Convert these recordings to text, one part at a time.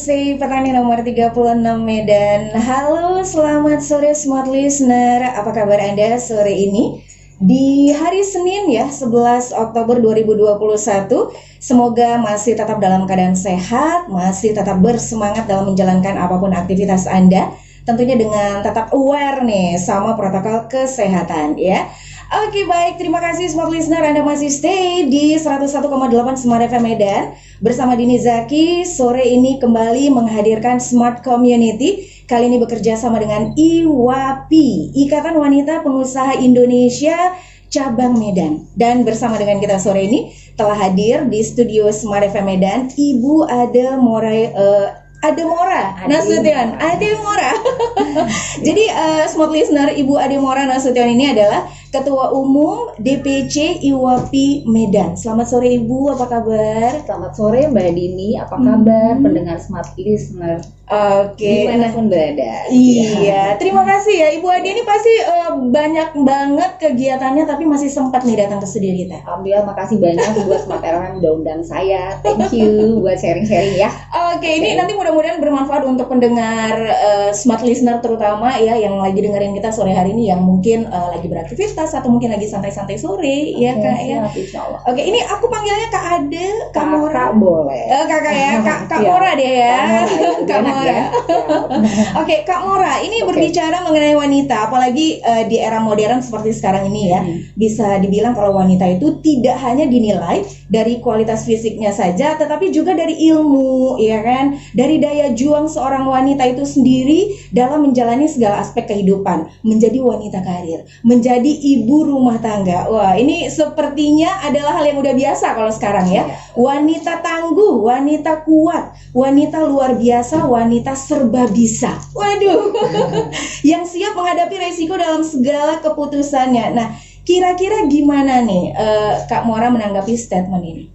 Stay Petani nomor 36 Medan. Halo, selamat sore Smart Listener. Apa kabar Anda sore ini? Di hari Senin ya, 11 Oktober 2021. Semoga masih tetap dalam keadaan sehat, masih tetap bersemangat dalam menjalankan apapun aktivitas Anda. Tentunya dengan tetap aware nih sama protokol kesehatan ya. Oke, baik, terima kasih Smart Listener, Anda masih stay di 101,8 Smart FM Medan. Bersama Dini Zaki, sore ini kembali menghadirkan Smart Community. Kali ini bekerja sama dengan IWAPI, Ikatan Wanita Pengusaha Indonesia Cabang Medan. Dan bersama dengan kita sore ini telah hadir di studio Smart FM Medan Ibu Ademora Nasution. Ademora. Jadi Smart Listener, Ibu Ademora Nasution ini adalah Ketua Umum DPC IWAPI Medan. Selamat sore Ibu, apa kabar? Selamat sore Mbak Dini, apa kabar pendengar Smart Listener? Oke, dimanapun berada. Iya, terima kasih ya Ibu Ade, ini pasti banyak banget kegiatannya tapi masih sempat nih datang ke studio kita. Alhamdulillah, makasih banyak buat Smart FM udah undang saya. Thank you buat sharing-sharing ya. Oke, ini nanti mudah-mudahan bermanfaat untuk pendengar Smart Listener terutama ya yang lagi dengerin kita sore hari ini, yang mungkin lagi beraktivitas atau mungkin lagi santai-santai sore ya Kak ya. Insyaallah. Oke, ini aku panggilnya Kak Ade, Kak Mora. Boleh. Kakak ya, Kak Mora deh ya. Kak Mora. Oke, Kak Mora, ini berbicara mengenai wanita, apalagi di era modern seperti sekarang ini ya. Bisa dibilang kalau wanita itu tidak hanya dinilai dari kualitas fisiknya saja, tetapi juga dari ilmu, ya kan? Dari daya juang seorang wanita itu sendiri dalam menjalani segala aspek kehidupan, menjadi wanita karir, menjadi ibu rumah tangga. Wah, ini sepertinya adalah hal yang udah biasa kalau sekarang ya. Wanita tangguh, wanita kuat, wanita luar biasa, wanita serba bisa. Waduh, yang siap menghadapi resiko dalam segala keputusannya. Nah, kira-kira gimana nih Kak Mora menanggapi statement ini?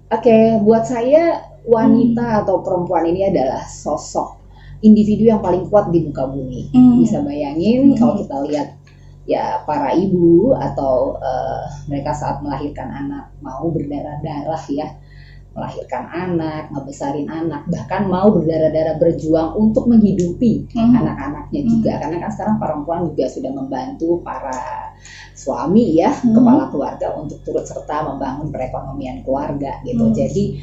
Oke, buat saya wanita atau perempuan ini adalah sosok individu yang paling kuat di muka bumi. Bisa bayangin kalau kita lihat ya para ibu atau mereka saat melahirkan anak mau berdarah-darah ya, melahirkan anak, ngebesarin anak, bahkan mau berdarah-darah berjuang untuk menghidupi anak-anaknya juga. Karena kan sekarang perempuan juga sudah membantu para suami ya, kepala keluarga untuk turut serta membangun perekonomian keluarga gitu. Jadi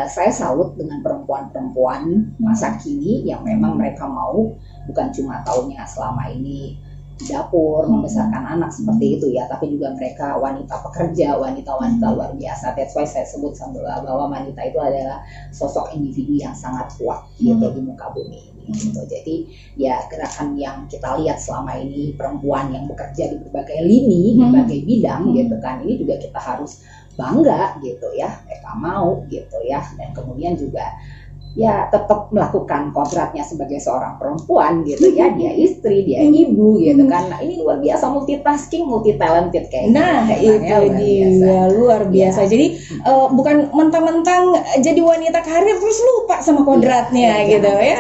saya salut dengan perempuan-perempuan masa kini yang memang mereka mau bukan cuma taunya selama ini di dapur membesarkan anak seperti itu ya, tapi juga mereka wanita pekerja, wanita-wanita luar biasa. That's why saya sebut bahwa wanita itu adalah sosok individu yang sangat kuat gitu di muka bumi ini gitu. Jadi ya gerakan yang kita lihat selama ini, perempuan yang bekerja di berbagai lini, berbagai bidang gitu kan, ini juga kita harus bangga gitu ya, mereka mau gitu ya, dan kemudian juga ya tetap melakukan kodratnya sebagai seorang perempuan gitu ya, dia istri, dia ibu gitu kan. Nah, ini luar biasa, multitasking, multi talented kayak itu dia luar biasa. Jadi bukan mentang-mentang jadi wanita karir terus lupa sama kodratnya gitu ya.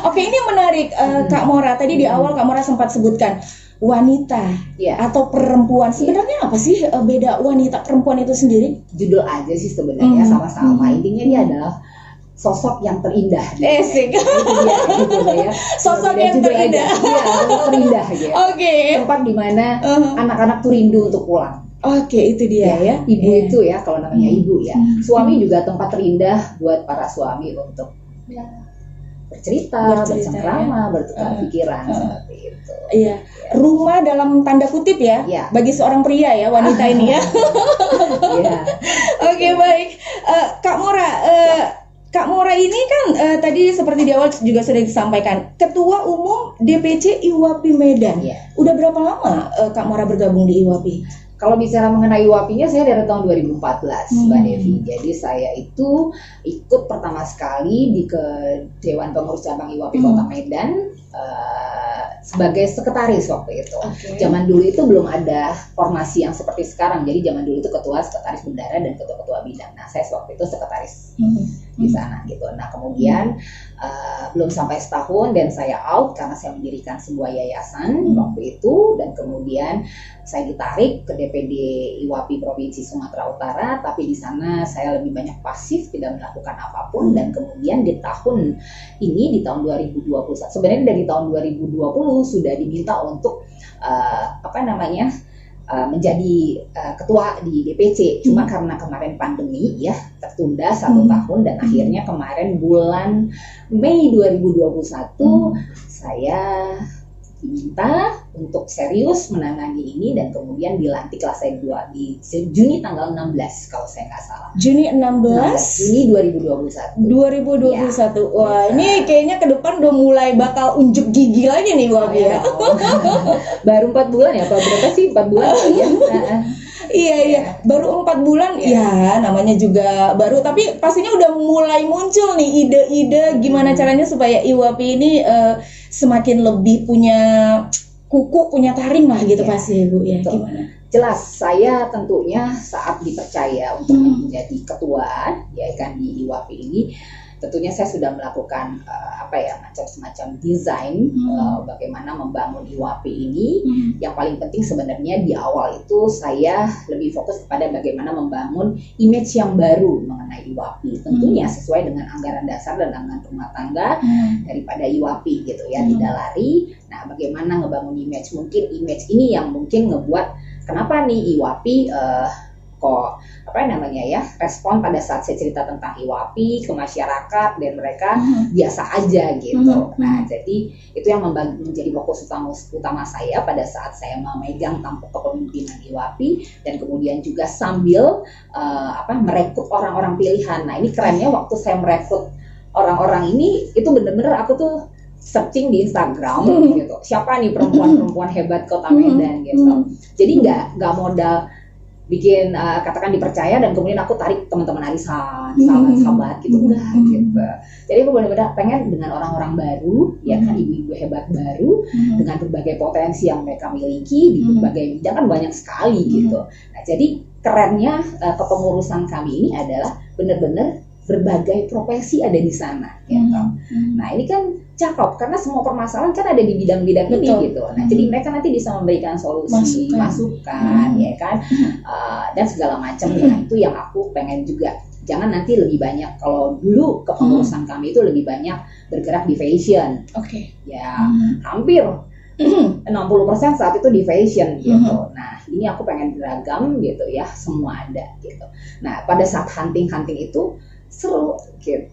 Oke, ini yang menarik Kak Mora, tadi di awal Kak Mora sempat sebutkan wanita atau perempuan. Sebenarnya apa sih beda wanita perempuan itu sendiri? Judul aja sih sebenarnya sama-sama. Intinya dia adalah sosok yang terindah. Asik. Sosok yang terindah. Iya, terindah gitu. Tempat di mana anak-anak tuh rindu untuk pulang. Itu dia ya. Ibu itu ya, kalau namanya ibu ya. Suami juga tempat terindah buat para suami untuk bercerita, bercengkrama, bertukar pikiran seperti itu. Iya. Rumah dalam tanda kutip ya, bagi seorang pria ya, wanita ini ya. Oke, baik. Kak Mora, Kak Mora ini kan tadi seperti di awal juga sudah disampaikan, Ketua Umum DPC IWAPI Medan. Udah berapa lama Kak Mora bergabung di IWAPI? Kalau bicara mengenai IWAPI-nya, saya dari tahun 2014, Mbak Devi. Jadi saya itu ikut pertama sekali di Dewan Pengurus Cabang IWAPI Kota Medan sebagai sekretaris waktu itu. Zaman dulu itu belum ada formasi yang seperti sekarang. Jadi zaman dulu itu ketua, sekretaris bendara, dan ketua-ketua bidang. Nah, saya waktu itu sekretaris di sana gitu. Nah, kemudian belum sampai setahun dan saya out karena saya mendirikan sebuah yayasan waktu itu, dan kemudian saya ditarik ke DPD IWAPI Provinsi Sumatera Utara, tapi di sana saya lebih banyak pasif, tidak melakukan apapun. Dan kemudian di tahun ini, di tahun 2021, sebenarnya dari tahun 2020 sudah diminta untuk menjadi ketua di DPC. Cuma karena kemarin pandemi ya tertunda 1 tahun, dan akhirnya kemarin bulan Mei 2021 saya diminta untuk serius menangani ini, dan kemudian dilantiklah saya di Juni tanggal 16 kalau saya nggak salah. Juni 16 Juni 2021. 2021. Wah, ini kayaknya ke depan udah mulai bakal unjuk gigi lagi nih Wapi ya. Baru 4 bulan ya, apa berapa sih? 4 bulan ya. Iya, baru 4 bulan ya, namanya juga baru, tapi pastinya udah mulai muncul nih ide-ide gimana caranya supaya IWAPI ini semakin lebih punya kuku, punya taring lah gitu pasti Bu ya. Betul. Gimana? Jelas, saya tentunya saat dipercaya untuk menjadi ketua ya kan di IWAPI ini, tentunya saya sudah melakukan semacam desain bagaimana membangun IWAPI ini. Yang paling penting sebenarnya di awal itu saya lebih fokus kepada bagaimana membangun image yang baru mengenai IWAPI, tentunya sesuai dengan anggaran dasar dan anggaran rumah tangga daripada IWAPI gitu ya, tidak lari. Nah, bagaimana ngebangun image, mungkin image ini yang mungkin ngebuat kenapa nih IWAPI respon pada saat saya cerita tentang IWAPI ke masyarakat dan mereka biasa aja gitu. Nah, jadi itu yang menjadi fokus utama saya pada saat saya memegang tampuk kepemimpinan IWAPI, dan kemudian juga sambil merekrut orang-orang pilihan. Nah, ini kerennya waktu saya merekrut orang-orang ini, itu bener-bener aku tuh searching di Instagram gitu, siapa nih perempuan-perempuan hebat Kota Medan gitu. Jadi nggak modal bikin katakan dipercaya dan kemudian aku tarik teman-teman arisan, sahabat-sahabat gitu, enggak gitu. Jadi aku benar-benar pengen dengan orang-orang baru, ya kan, ibu-ibu hebat baru dengan berbagai potensi yang mereka miliki di berbagai bidang, kan banyak sekali gitu. Nah, jadi kerennya kepengurusan kami ini adalah benar-benar berbagai profesi ada di sana gitu. Nah, ini kan cakep karena semua permasalahan kan ada di bidang-bidang ini gitu. Nah, jadi mereka nanti bisa memberikan solusi, masukan ya kan, dan segala macam. Nah, itu yang aku pengen juga. Jangan nanti lebih banyak, kalau dulu kepengurusan kami itu lebih banyak bergerak di fashion. Ya, hampir 60% saat itu di fashion gitu. Nah, ini aku pengen beragam gitu ya, semua ada gitu. Nah, pada saat hunting itu seru gitu.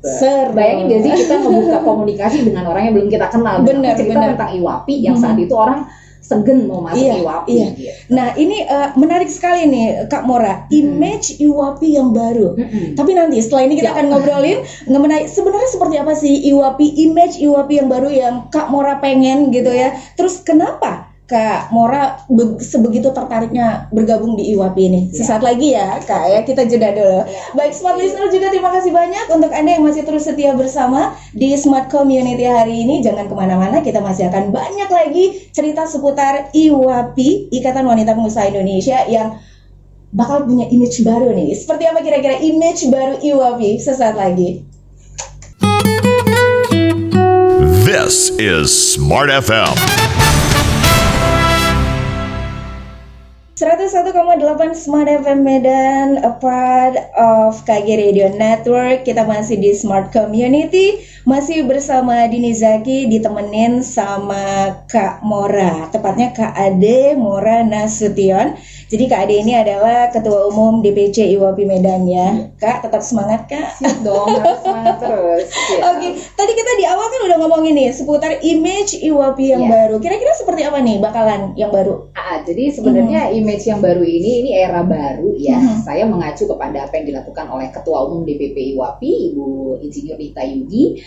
Bayangin gak sih kita ngebuka komunikasi dengan orang yang belum kita kenal, cerita tentang IWAPI yang saat itu orang segen mau masuk IWAPI. Gitu. Nah, ini menarik sekali nih Kak Mora, image IWAPI yang baru. Tapi nanti setelah ini kita akan ngobrolin mengenai sebenarnya seperti apa sih IWAPI, image IWAPI yang baru yang Kak Mora pengen gitu ya. Terus kenapa Kak Mora sebegitu tertariknya bergabung di IWAPI ini? Sesaat lagi ya Kak ya, kita jeda dulu. Baik Smart Listener, juga terima kasih banyak untuk Anda yang masih terus setia bersama di Smart Community hari ini. Jangan kemana-mana, kita masih akan banyak lagi cerita seputar IWAPI, Ikatan Wanita Pengusaha Indonesia, yang bakal punya image baru nih. Seperti apa kira-kira image baru IWAPI? Sesaat lagi. This is Smart FM. 101,8 Smart FM Medan, a part of KG Radio Network. Kita masih di Smart Community, masih bersama Dini Zaki, ditemenin sama Kak Mora, tepatnya Kak Ade Mora Nasution. Jadi Kak Ade ini adalah Ketua Umum DPC IWAPI Medan ya. Kak, tetap semangat Kak. Siap dong, harus semangat terus. Oke, tadi kita di awal kan udah ngomongin nih seputar image IWAPI yang baru. Kira-kira seperti apa nih bakalan yang baru? Jadi sebenarnya image yang baru ini era baru ya. Saya mengacu kepada apa yang dilakukan oleh Ketua Umum DPP IWAPI, Ibu Insinyur Rita Yugi.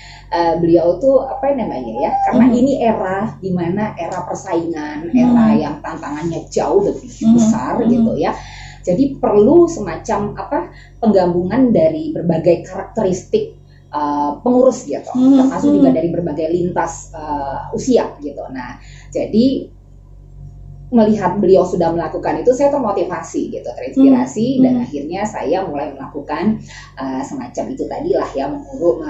Beliau tuh karena ini era di mana era persaingan, era yang tantangannya jauh lebih besar gitu ya. Jadi perlu semacam penggabungan dari berbagai karakteristik pengurus gitu, termasuk juga dari berbagai lintas usia gitu. Nah, jadi melihat beliau sudah melakukan itu, saya termotivasi gitu, terinspirasi, dan akhirnya saya mulai melakukan semacam itu tadilah ya,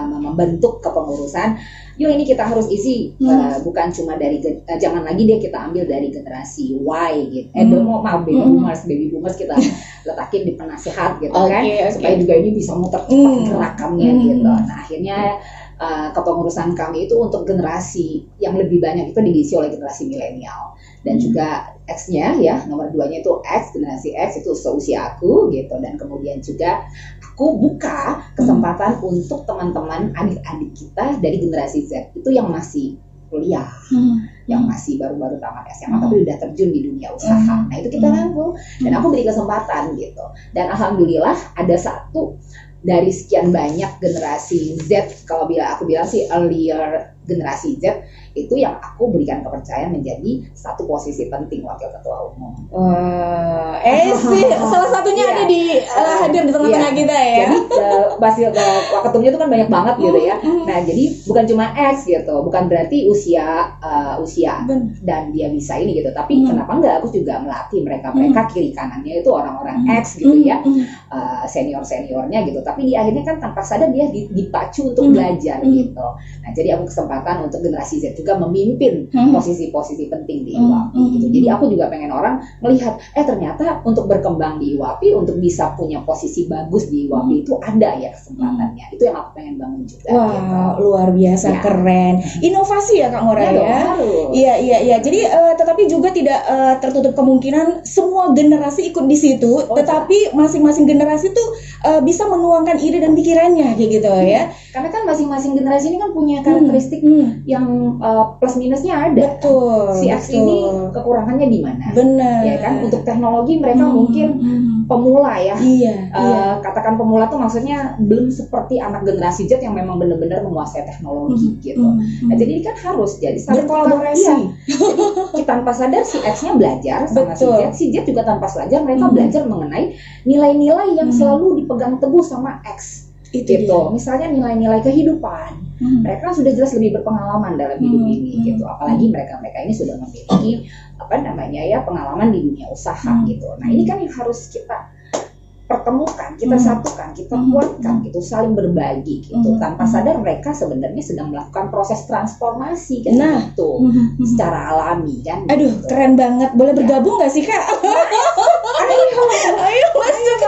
membentuk kepengurusan yuk ini kita harus isi, bukan cuma dari jangan lagi dia kita ambil dari generasi Y gitu. Maaf baby boomers kita letakin di penasehat gitu kan, supaya juga ini bisa muter cepat gerakannya gitu. Nah akhirnya kepengurusan kami itu untuk generasi yang lebih banyak itu diisi oleh generasi milenial dan juga X-nya ya, nomor 2-nya itu X, generasi X itu seusia aku gitu. Dan kemudian juga aku buka kesempatan untuk teman-teman adik-adik kita dari generasi Z itu yang masih kuliah, yang masih baru-baru tamat SMA tapi udah terjun di dunia usaha. Nah itu kita rangkul dan aku beri kesempatan gitu. Dan alhamdulillah ada satu dari sekian banyak generasi Z, kalau aku bilang sih earlier generasi Z, itu yang aku berikan kepercayaan menjadi satu posisi penting wakil ketua umum. Salah satunya ada di hadir di tengah-tengah kita ya. Jadi ketumnya itu kan banyak banget gitu ya. Nah jadi bukan cuma X gitu, bukan berarti usia dan dia bisa ini gitu. Tapi kenapa enggak aku juga melatih mereka kiri kanannya itu orang-orang X gitu ya, seniornya gitu. Tapi di akhirnya kan tanpa sadar dia dipacu untuk belajar gitu. Nah jadi aku kesempatan untuk generasi Z juga memimpin posisi-posisi penting di IWAPI gitu. Jadi aku juga pengen orang melihat ternyata untuk berkembang di IWAPI, untuk bisa punya posisi bagus di IWAPI itu ada ya kesempatannya. Itu yang aku pengen bangun juga. Wah, gitu. Luar biasa ya. Keren. Inovasi ya Kak Mora ya. Iya. Jadi tetapi juga tidak tertutup kemungkinan semua generasi ikut di situ, tetapi masing-masing generasi tuh bisa menuangkan ide dan pikirannya kayak gitu ya. Karena kan masing-masing generasi ini kan punya karakteristik yang plus minusnya ada. Betul. Si X ini kekurangannya di mana? Benar. Ya kan untuk teknologi mereka mungkin pemula ya. Iya. Katakan pemula tuh maksudnya belum seperti anak generasi Z yang memang benar-benar menguasai teknologi gitu. Nah jadi kan harus jadi berkolaborasi. Jadi tanpa sadar si X-nya belajar sama si Z juga tanpa sadar mereka belajar mengenai nilai-nilai yang selalu dipegang teguh sama X. Itu gitu. Dia. Misalnya nilai-nilai kehidupan. Mereka sudah jelas lebih berpengalaman dalam hidup ini gitu. Apalagi mereka ini sudah memiliki pengalaman di dunia usaha gitu. Nah, ini kan yang harus kita pertemukan, kita satukan, kita kuatkan gitu, saling berbagi gitu. Tanpa sadar mereka sebenarnya sedang melakukan proses transformasi kan gitu. Secara alami kan. Aduh, gitu. Keren banget. Boleh bergabung nggak sih, Kak? Ayo masuk.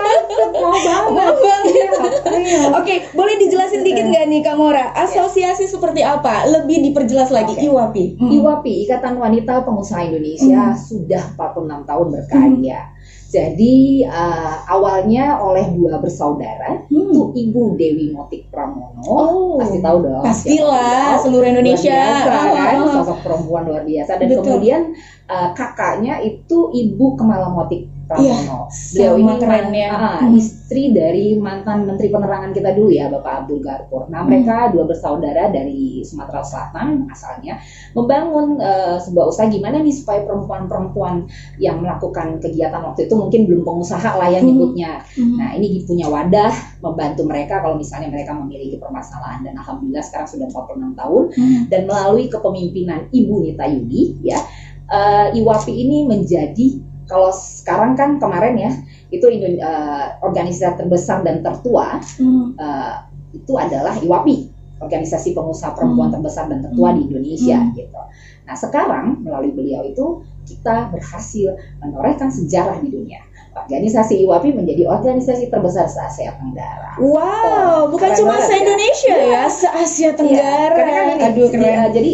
Mau banget. Oke, boleh dijelasin dikit nggak nih Kak Mora? Asosiasi seperti apa? Lebih diperjelas lagi. IWAPI. IWAPI, Ikatan Wanita Pengusaha Indonesia sudah 46 tahun berkarya. Jadi awalnya oleh dua bersaudara, itu Ibu Dewi Motik Pramono, pasti tahu dong. Pastilah, seluruh Indonesia. Luar biasa, kan? Sosok perempuan luar biasa. Dan kemudian kakaknya itu Ibu Kemala Motik Pramono. Beliau ini istri dari mantan Menteri Penerangan kita dulu ya, Bapak Abdul Garpur. Nah mereka dua bersaudara dari Sumatera Selatan asalnya membangun sebuah usaha gimana nih supaya perempuan-perempuan yang melakukan kegiatan waktu itu mungkin belum pengusaha lah ya nyebutnya. Nah ini punya wadah membantu mereka kalau misalnya mereka memiliki permasalahan. Dan alhamdulillah sekarang sudah 46 tahun dan melalui kepemimpinan Ibu Nita Yudi ya, IWAPI ini menjadi, kalau sekarang kan kemarin ya itu organisasi terbesar dan tertua itu adalah IWAPI, organisasi pengusaha perempuan terbesar dan tertua di Indonesia gitu. Nah sekarang melalui beliau itu kita berhasil menorehkan sejarah di dunia. Organisasi IWAPI menjadi organisasi terbesar se-Asia Tenggara. Wow, bukan cuma se-Indonesia ya, se-Asia Tenggara. Kan jadi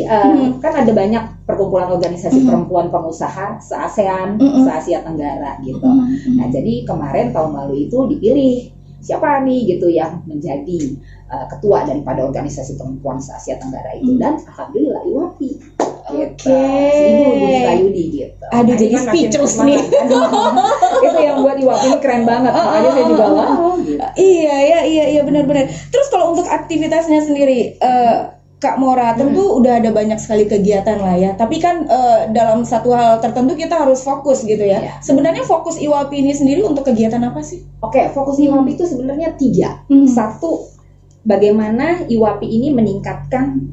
kan ada banyak perkumpulan organisasi perempuan pengusaha se-ASEAN, se-Asia Tenggara gitu. Nah, jadi kemarin tahun lalu itu dipilih siapa nih gitu yang menjadi ketua daripada organisasi perempuan se-Asia Tenggara itu, dan alhamdulillah IWAPI. Ibu Yudi gitu. Aduh, jadi speechless nih. Itu yang buat IWAPI ini keren banget. Makanya saya juga gitu. Iya benar-benar. Terus kalau untuk aktivitasnya sendiri, Kak Mora, tentu udah ada banyak sekali kegiatan lah ya. Tapi kan dalam satu hal tertentu kita harus fokus gitu ya. Sebenarnya fokus IWAPI ini sendiri untuk kegiatan apa sih? Oke, fokus IWAPI itu sebenarnya 3. Satu, bagaimana IWAPI ini meningkatkan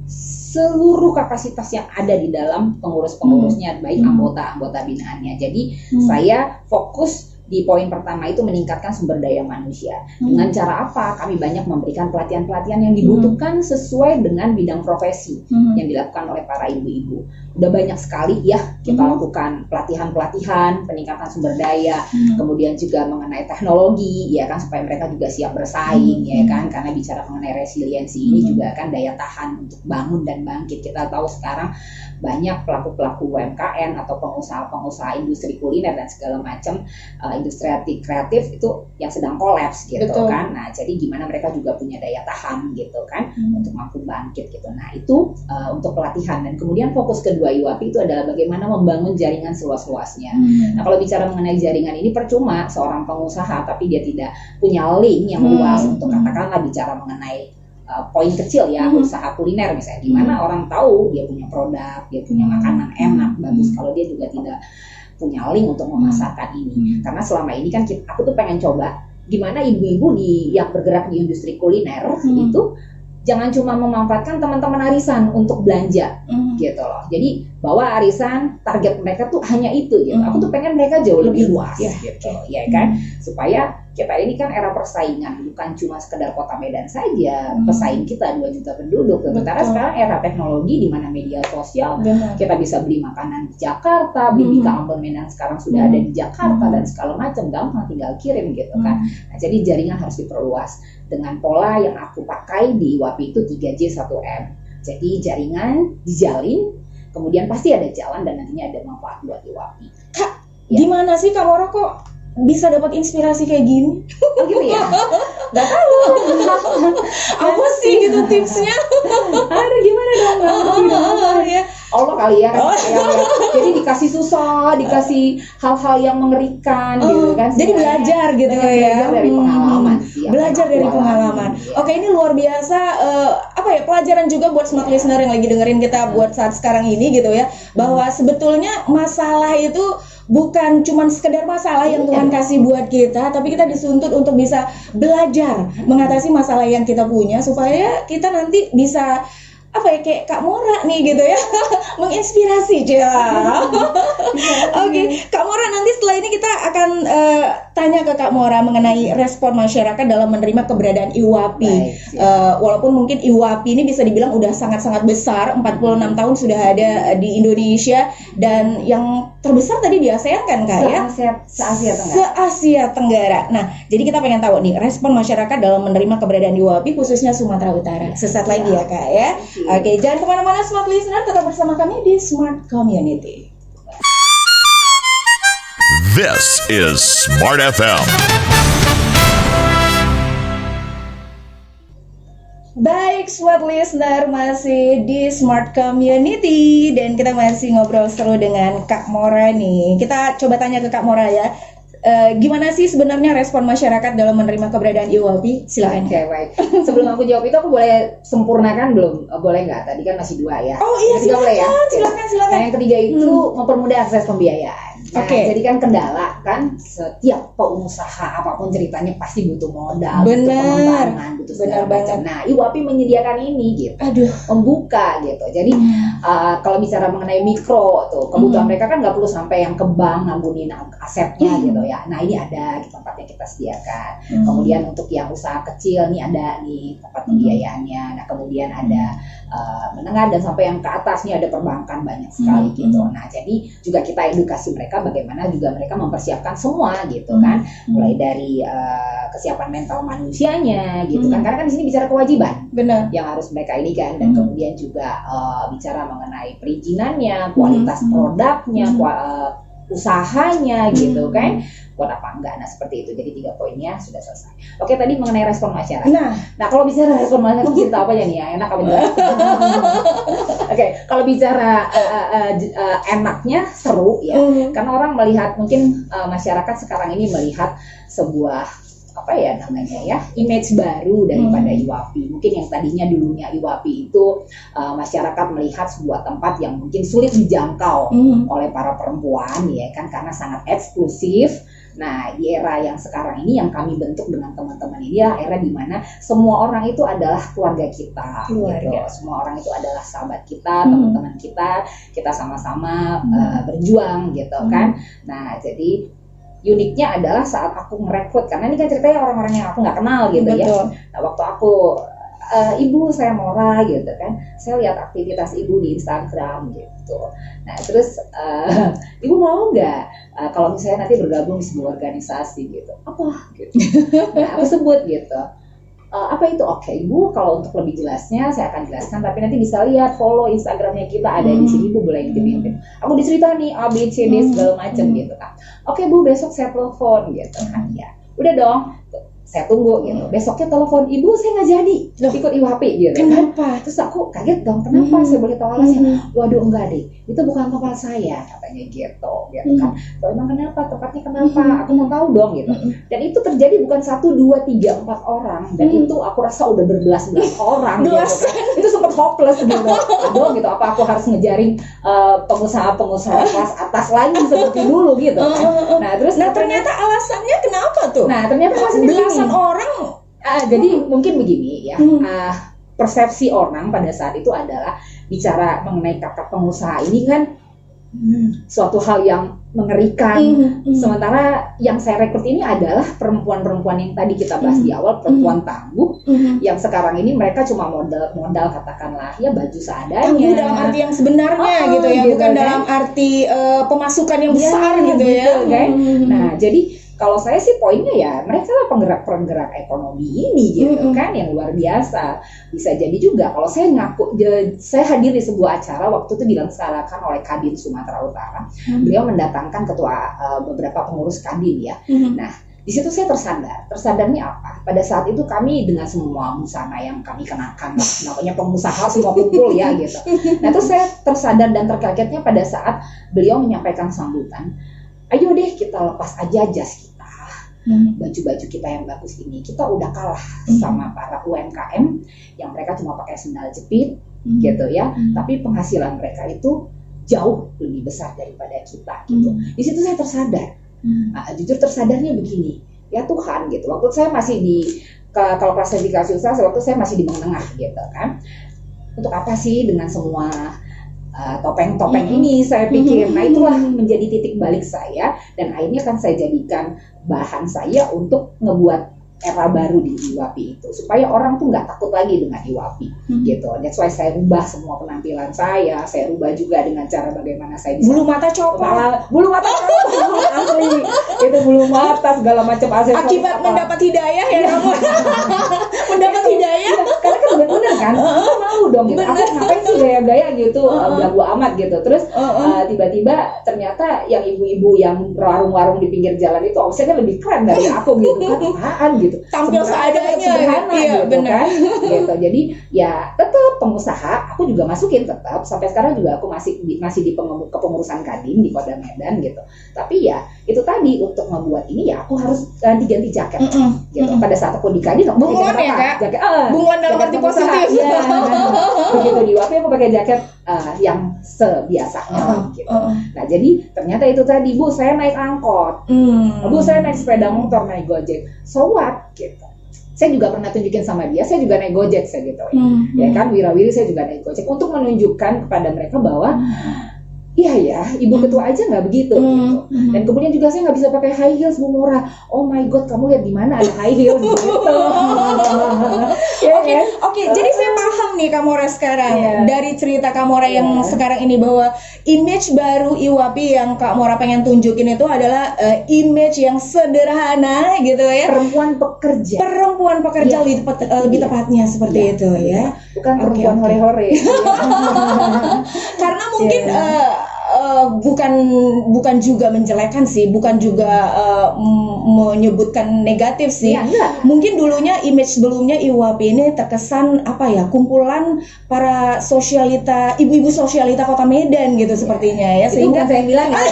seluruh kapasitas yang ada di dalam pengurus-pengurusnya, baik anggota-anggota binaannya. Jadi saya fokus di poin pertama itu meningkatkan sumber daya manusia. Dengan cara apa? Kami banyak memberikan pelatihan-pelatihan yang dibutuhkan sesuai dengan bidang profesi yang dilakukan oleh para ibu-ibu. Udah banyak sekali ya kita lakukan pelatihan-pelatihan, peningkatan sumber daya, kemudian juga mengenai teknologi, ya kan, supaya mereka juga siap bersaing, ya kan, karena bicara mengenai resiliensi ini juga kan daya tahan untuk bangun dan bangkit. Kita tahu sekarang banyak pelaku-pelaku UMKM atau pengusaha-pengusaha industri kuliner dan segala macam industri kreatif itu yang sedang kolaps gitu. Betul. Kan. Nah, jadi gimana mereka juga punya daya tahan gitu kan untuk mampu bangkit gitu. Nah, itu untuk pelatihan. Dan kemudian fokus kedua IWAPI itu adalah bagaimana membangun jaringan seluas-luasnya. Nah, kalau bicara mengenai jaringan ini percuma seorang pengusaha tapi dia tidak punya link yang luas untuk katakanlah bicara mengenai poin kecil ya, usaha kuliner misalnya, gimana orang tahu dia punya produk, dia punya makanan enak, bagus, kalau dia juga tidak punya link untuk memasarkan ini. Karena selama ini kan aku tuh pengen coba gimana ibu-ibu yang bergerak di industri kuliner itu jangan cuma memanfaatkan teman-teman arisan untuk belanja gitu loh. Jadi bawa arisan, target mereka tuh hanya itu gitu. Aku tuh pengen mereka jauh lebih luas gitu, ya kan? Supaya kita ini kan era persaingan, bukan cuma sekedar Kota Medan saja. Pesaing kita 2 juta penduduk. Sementara sekarang era teknologi di mana media sosial, kita bisa beli makanan di Jakarta, beli Bika Ambon Medan sekarang sudah ada di Jakarta dan segala macam, gampang tinggal kirim gitu kan. Nah, jadi jaringan harus diperluas dengan pola yang aku pakai di IWAPI itu 3J1M. Jadi jaringan dijalin, kemudian pasti ada jalan dan nantinya ada manfaat buat IWAPI. Kak, gimana sih Kak Mora kok bisa dapat inspirasi kayak gini? Oh gitu ya? Gak tahu. Apa sih gitu tipsnya? Aduh gimana dong? Ya. Allah kali ya. Jadi dikasih susah, dikasih hal-hal yang mengerikan gitu kan. Jadi belajar gitu ya. Belajar dari pengalaman. Belajar dari pengalaman. Oke, ini luar biasa. Pelajaran juga buat smart listener yang lagi dengerin kita buat saat sekarang ini gitu ya. Bahwa sebetulnya masalah itu bukan cuma sekedar masalah yang Tuhan kasih buat kita, tapi kita disuntut untuk bisa belajar mengatasi masalah yang kita punya supaya kita nanti bisa kayak Kak Mora nih gitu ya, menginspirasi Oke, Kak Mora, nanti setelah ini kita akan tanya ke Kak Mora mengenai respon masyarakat dalam menerima keberadaan IWAPI. Walaupun mungkin IWAPI ini bisa dibilang udah sangat-sangat besar, 46 tahun sudah ada di Indonesia, dan yang terbesar tadi di ASEAN kan Kak ya? Se-Asia Tenggara. Nah, jadi kita pengen tahu nih respon masyarakat dalam menerima keberadaan IWAPI khususnya Sumatera Utara. Sesaat lagi ya Kak ya. Oke, jangan kemana-mana Smart Listener, tetap bersama kami di Smart Community. This is Smart FM. Baik, Smart Listener, masih di Smart Community dan kita masih ngobrol seru dengan Kak Mora nih. Kita coba tanya ke Kak Mora ya. Gimana sih sebenarnya respon masyarakat dalam menerima keberadaan IWAPI? Silakan. Oke, baik. Sebelum aku jawab itu aku boleh sempurnakan belum? Boleh nggak? Tadi kan masih 2 ya. Oh iya, silakan. Nah, yang ketiga itu mempermudah akses pembiayaan. Nah, jadi kan kendala kan setiap pengusaha apapun ceritanya pasti butuh modal, butuh pengembangan, butuh segala macam. Nah, IWAPI menyediakan ini gitu, membuka gitu. Jadi kalau bicara mengenai mikro tuh kebutuhan mereka kan nggak perlu sampai yang ke bank ngambunin asetnya gitu ya. Nah, ini ada di tempat yang kita sediakan. Kemudian untuk yang usaha kecil nih ada nih tempat pembiayaannya. Nah, kemudian ada menengah dan sampai yang ke atas nih ada perbankan banyak sekali gitu. Nah, jadi juga kita edukasi mereka bagaimana juga mereka mempersiapkan semua gitu kan, mulai dari kesiapan mental manusianya gitu kan, karena kan di sini bicara kewajiban yang harus mereka ini kan, dan kemudian juga bicara mengenai perizinannya, kualitas produknya, usahanya gitu kan, buat apa enggak. Nah, seperti itu. Jadi 3 poinnya sudah selesai. Oke, tadi mengenai respon masyarakat. Nah, kalau bicara respon masyarakat, cerita apa aja nih ya? Enak apa enggak? Oke, kalau bicara enaknya seru ya. Karena orang melihat, mungkin masyarakat sekarang ini melihat sebuah image baru daripada IWAPI. Mungkin yang tadinya dulunya IWAPI itu masyarakat melihat sebuah tempat yang mungkin sulit dijangkau oleh para perempuan ya kan, karena sangat eksklusif. Nah, di era yang sekarang ini yang kami bentuk dengan teman-teman ini ya era di mana semua orang itu adalah keluarga kita, gitu. Semua orang itu adalah sahabat kita, teman-teman kita sama-sama berjuang gitu kan. Nah, jadi uniknya adalah saat aku merekrut, karena ini kan ceritanya orang-orang yang aku nggak kenal gitu ya. Betul. Nah, waktu aku Ibu saya Mora gitu kan, saya lihat aktivitas ibu di Instagram gitu. Nah terus ibu mau nggak kalau misalnya nanti bergabung di sebuah organisasi gitu? Apa? Gitu. Nah aku sebut gitu. Apa itu? Oke ibu, kalau untuk lebih jelasnya saya akan jelaskan, tapi nanti bisa lihat follow Instagramnya kita ada di sini, ibu boleh intip-intip. Aku diceritain nih A B C D segala macam gitu kan. Oke bu, besok saya telepon gitu kan. Ya udah dong, saya tunggu gitu. Besoknya telepon, ibu saya nggak jadi ikut IWAPI gitu. Kenapa? Terus aku kaget dong, kenapa? Saya boleh tahu alasannya? Waduh enggak deh, itu bukan tempat saya katanya gitu kan. Loh, emang kenapa? Tempatnya kenapa? Aku mau tahu dong gitu. Dan itu terjadi bukan 1, 2, 3, 4 orang. Dan itu aku rasa udah berbelas-belas orang gitu kan. Itu sempat hopeless gitu. Aduh gitu, apa aku harus ngejaring pengusaha-pengusaha kelas atas lagi seperti dulu gitu kan. Nah terus ternyata alasannya kenapa tuh? Nah ternyata alasannya belasan orang. Jadi mungkin begini ya, persepsi orang pada saat itu adalah bicara mengenai kata pengusaha ini kan suatu hal yang mengerikan. Sementara yang saya rekrut ini adalah perempuan-perempuan yang tadi kita bahas di awal, perempuan tangguh, yang sekarang ini mereka cuma modal katakanlah ya baju seadanya. Tangguh dalam arti yang sebenarnya gitu ya, gitu, bukan kan? dalam arti pemasukan yang besar gitu ya. Kan? Nah jadi kalau saya sih poinnya ya mereka lah penggerak ekonomi ini gitu kan yang luar biasa. Bisa jadi juga kalau saya saya hadir di sebuah acara waktu itu dilaksanakan oleh Kadin Sumatera Utara. Beliau mendatangkan ketua beberapa pengurus Kadin ya. Nah di situ saya tersadarnya apa? Pada saat itu kami dengan semua busana yang kami kenakan, namanya pengusaha semua kumpul ya gitu. Nah terus saya tersadar dan terkagetnya pada saat beliau menyampaikan sambutan. Ayo deh kita lepas aja jas kita, baju-baju kita yang bagus ini. Kita udah kalah sama para UMKM yang mereka cuma pakai sendal jepit gitu ya. Tapi penghasilan mereka itu jauh lebih besar daripada kita gitu. Di situ saya tersadar. Nah, jujur tersadarnya begini, ya Tuhan gitu. Waktu saya masih kalau klasifikasi usaha, waktu saya masih di menengah gitu kan. Untuk apa sih dengan semua topeng-topeng ini saya pikir, nah itulah menjadi titik balik saya dan akhirnya kan saya jadikan bahan saya untuk ngebuat era baru di IWAPI itu supaya orang tuh nggak takut lagi dengan IWAPI gitu. That's why saya rubah semua penampilan saya rubah juga dengan cara bagaimana saya bisa bulu mata copot, asli itu bulu mata segala macam asli akibat mendapat hidayah ya kamu. Mendapat hidayah karena kan bener kan aku mau dong gitu. Aku ngapain sih gaya-gaya gitu ganggu amat gitu. Terus tiba-tiba ternyata yang ibu-ibu yang warung-warung di pinggir jalan itu omsetnya lebih keren dari aku gitu kan. Apaan gitu, tampil seadanya sederhana iya, gitu bener. Kan gitu. Jadi ya tetap pengusaha aku juga masukin tetap sampai sekarang juga aku masih di kepengurusan Kadin di Kota Medan gitu. Tapi ya itu tadi untuk membuat ini ya aku harus ganti jaket gitu. Pada saat aku di Kadin aku pakai jaket apa? Jaket bunglon dalam arti positif ya. Begitu di WAPI aku pakai jaket yang sebiasanya gitu. Nah jadi ternyata itu tadi, Bu saya naik angkot, Bu saya naik sepeda motor, naik Gojek, so what gitu. Saya juga pernah tunjukin sama dia, saya juga naik Gojek saya gitu ya kan, wirawiri saya juga naik Gojek untuk menunjukkan kepada mereka bahwa iya ya, ibu ketua aja nggak begitu gitu. Dan kemudian juga saya nggak bisa pakai high heels, Bu Mora. Oh my god, kamu lihat di mana ada high heels gitu. Oke, jadi saya paham nih Kamora sekarang dari cerita Kamora yang sekarang ini bahwa image baru IWAPI yang Kak Mora pengen tunjukin itu adalah image yang sederhana gitu ya. Perempuan pekerja lebih tepatnya seperti itu ya. Bukan perempuan hore-hore. Karena mungkin bukan juga menjelekan sih, bukan juga menyebutkan negatif sih. Mungkin dulunya image sebelumnya IWAPI ini terkesan apa ya, kumpulan para sosialita, ibu-ibu sosialita Kota Medan gitu sepertinya ya. Sehingga saya bilang ya,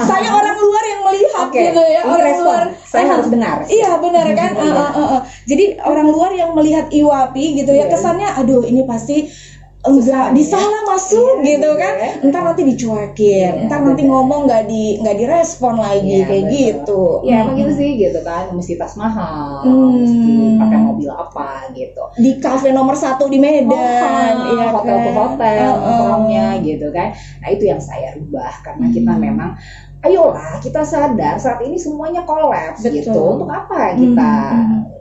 saya orang luar yang melihat gitu ya, orang luar. Saya harus dengar. Iya benar kan. Jadi orang luar yang melihat IWAPI gitu ya, kesannya aduh ini pasti enggak disalah masuk gitu kan, entar nanti dicuekin, entar nanti ngomong nggak direspon lagi kayak gitu. Ya emang gitu sih gitu kan, mesti tas mahal, mesti pakai mobil apa gitu. Di kafe nomor 1 di Medan, hotel ke hotel, nongkrongnya gitu kan. Nah itu yang saya rubah karena kita memang ayolah kita sadar saat ini semuanya kolaps Betul. gitu. Untuk apa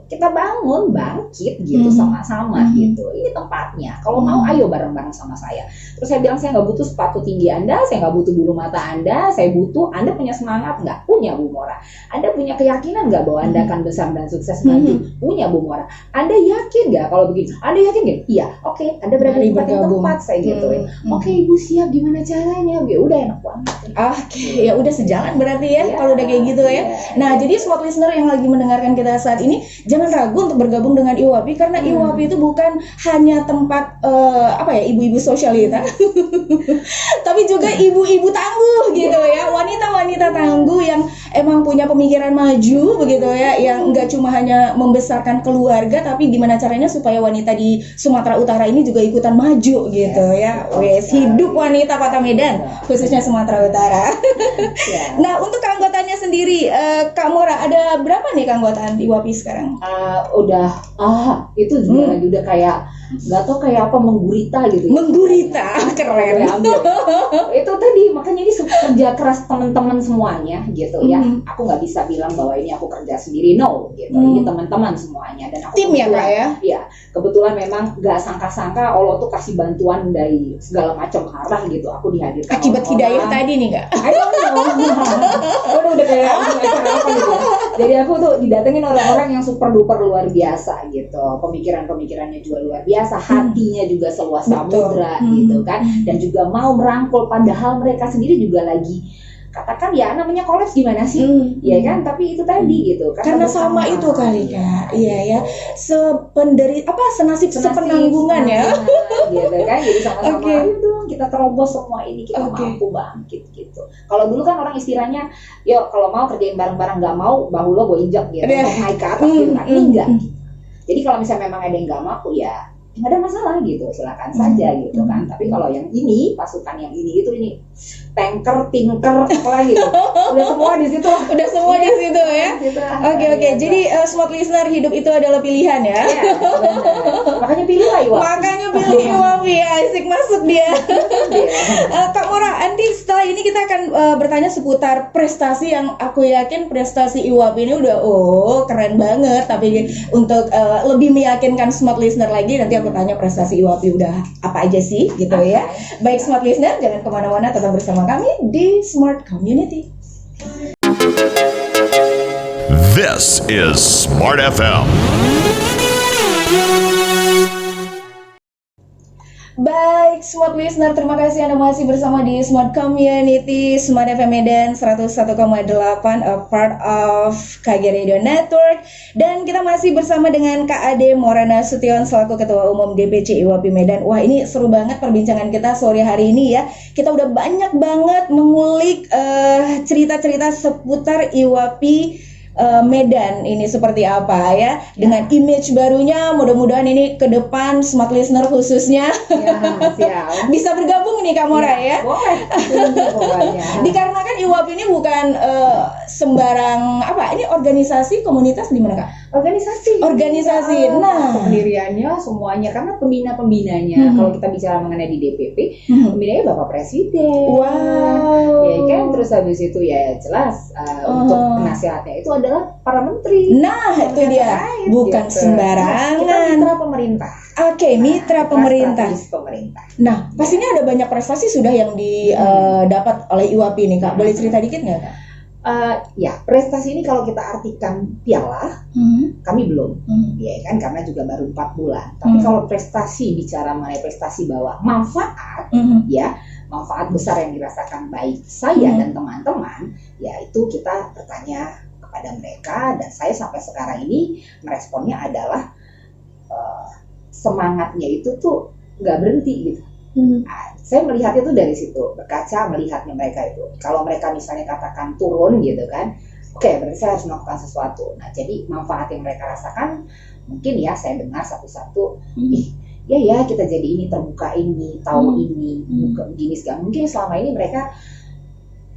kita bangun, bangkit gitu sama-sama gitu. Ini tempatnya. Kalau mau ayo bareng-bareng sama saya. Terus saya bilang saya nggak butuh sepatu tinggi Anda, saya nggak butuh bulu mata Anda, saya butuh Anda punya semangat nggak? Punya Bu Mora. Anda punya keyakinan nggak bahwa Anda akan besar dan sukses nanti? Punya Bu Mora. Anda yakin nggak kalau begini? Anda yakin nggak? Iya. Oke. Anda berada di tempat yang tepat, saya gituin. Oke, Ibu siap, gimana caranya? Ya udah, enak banget. Oke, ya udah sejalan berarti ya Iya, kalau udah kayak gitu ya. iya. Nah, jadi smart listener yang lagi mendengarkan kita saat ini, jangan ragu untuk bergabung dengan IWAPI karena IWAPI itu bukan hanya tempat ibu-ibu sosialita, tapi juga ibu-ibu tangguh gitu ya, wanita-wanita tangguh yang emang punya pemikiran maju begitu ya, yang enggak cuma hanya membesarkan keluarga, tapi gimana caranya supaya wanita di Sumatera Utara ini juga ikutan maju gitu ya. Wes, hidup wanita Kota Medan, khususnya Sumatera Utara. Ya. Nah, untuk keanggotaannya sendiri, Kak Mora, ada berapa nih keanggotaan IWAPI sekarang? Itu juga lagi udah kayak nggak tau kayak apa menggurita gitu. Menggurita, keren. Itu tadi makanya ini kerja keras teman-teman semuanya gitu ya. Aku nggak bisa bilang bahwa ini aku kerja sendiri, no gitu. Ini teman-teman semuanya dan aku Tim ya Kak ya? Iya, kebetulan memang nggak sangka-sangka Allah tuh kasih bantuan dari segala macam arah gitu. Aku dihadirkan Akibat orang-orang. hidayah tadi nih Kak. I don't know. udah kayak ini acara apa gitu. Jadi aku tuh didatengin orang-orang yang super duper luar biasa gitu. Pemikirannya juga luar biasa, hatinya juga seluas samudra gitu kan. Dan juga mau merangkul padahal mereka sendiri juga lagi katakan ya namanya kolaps gimana sih? Ya kan, tapi itu tadi gitu. Karena sama itu kali Kak. Iya ya. Senasib sepenanggungan ya. Gitu kan. Jadi sama-sama Oke. ayo dong kita terobos semua ini, kita Oke. mampu bangkit gitu. Kalau dulu kan orang istilahnya, yuk kalau mau kerjain bareng-bareng, nggak mau bahu lo gue injak gitu, Iya. naik ke atas gitu kan. Ini enggak. Jadi kalau misalnya memang ada yang nggak mau ya nggak ada masalah gitu, silakan saja gitu kan. Tapi kalau yang ini pasukan yang ini tanker, tinker, apalagi gitu. Udah semua di situ. Udah semua di situ ya. Oke. Jadi smart listener, hidup itu adalah pilihan ya. Iya, benar. Makanya pilih lah Iwa. Makanya pilih IWAPI, asik masuk dia. Kak Mora, nanti setelah ini kita akan bertanya seputar prestasi yang aku yakin prestasi IWAPI ini udah keren banget. Tapi untuk lebih meyakinkan smart listener lagi, nanti aku tanya prestasi IWAPI udah apa aja sih gitu ya. Baik smart listener, jangan kemana-mana, tetap bersama kami di Smart Community. This is Smart FM. Baik, Smart Listener, terima kasih Anda masih bersama di Smart Community Smart FM Medan 101,8, a part of KG Radio Network. Dan kita masih bersama dengan Kak Ade Morana Sution selaku Ketua Umum DPC IWAPI Medan. Wah, ini seru banget perbincangan kita sore hari ini ya. Kita udah banyak banget mengulik cerita-cerita seputar IWAPI Medan ini seperti apa ya, dengan image barunya. Mudah-mudahan ini ke depan smart listener khususnya Ya, siap. bisa bergabung nih Kak Mora ya. Boleh. Pokoknya. Dikarenakan IWAPI ini bukan sembarang ini organisasi komunitas di mana Kak? Organisasi. Nah, Pendiriannya semuanya karena pembinanya. Kalau kita bicara mengenai di DPP, pembinanya Bapak Presiden. Wow. Ya kan, terus habis itu ya jelas untuk penasihatnya itu adalah para menteri. Nah, itu dia. Terkait, Bukan gitu. sembarangan. Kita mitra pemerintah. Oke, mitra pemerintah. Strategis pemerintah. Nah, pastinya ada banyak prestasi sudah yang didapat oleh IWAPI nih Kak. Boleh cerita dikit nggak Kak? Ya, prestasi ini kalau kita artikan piala, kami belum, ya kan, karena juga baru 4 bulan. Tapi kalau prestasi, bicara mengenai prestasi bahwa manfaat, ya, manfaat besar yang dirasakan baik saya dan teman-teman, ya itu kita bertanya kepada mereka, dan saya sampai sekarang ini meresponnya adalah semangatnya itu tuh nggak berhenti gitu. Saya melihatnya tuh dari situ, berkaca melihatnya mereka itu. Kalau mereka misalnya katakan turun gitu kan, oke, berarti saya harus melakukan sesuatu. Nah, jadi manfaat yang mereka rasakan, mungkin ya saya dengar satu-satu, ya kita jadi ini, terbuka ini, tahu ini, buka begini segala. Mungkin selama ini mereka